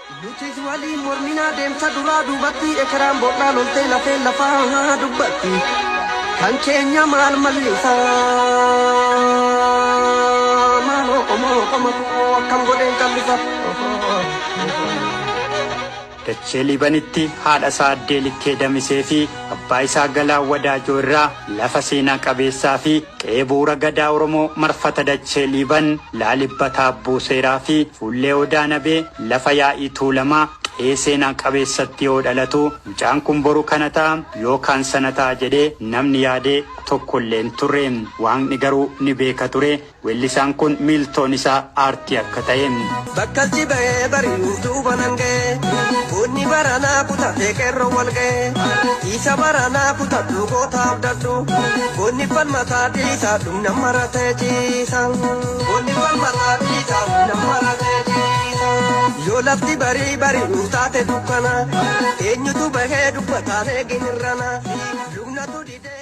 Nutis wali mormina deemsa duraa duubatti ekeraan boodhaa loltee lafee lafaa dubbatti kan keenya maal mallisaa maaloo qomoo akkam godheen kallisa. Dachee Liibanitti haadha isaa addee Likkee Damisee fi abbaa isaa Galaa Wadaajoo irraa lafa seenaa qabeessaa fi qe'ee bu'uura gadaa Oromoo marfata Dachee Liiban Laalibbataa Buuseeraa fi Fuullee Odaa Nabee lafa yaa'ii Tuulamaa qe'ee seenaa qabeessatti yoo dhalatu mucaan kun boru kana ta'a yookaan sana ta'a jedhee namni yaadee tokkollee hin turre. Waaqni garuu ni beeka ture weellisaan kun miiltoon isaa aartii akka ta'e. Bakkalchi ba'ee bari'uu duuba nan ga'e bunni baranaa kutatee qeerroo wal ga'e isa baranaa kutadhu goota abdadhu bunni falmataa dhiisaa dhumna maratee ciisa bunni falmataa dhiisaa dhumna maratee ciisa yoo lafti bari'uu taate dukkana eenyutu bahee dubbataan eegin irrana lubnatu didee.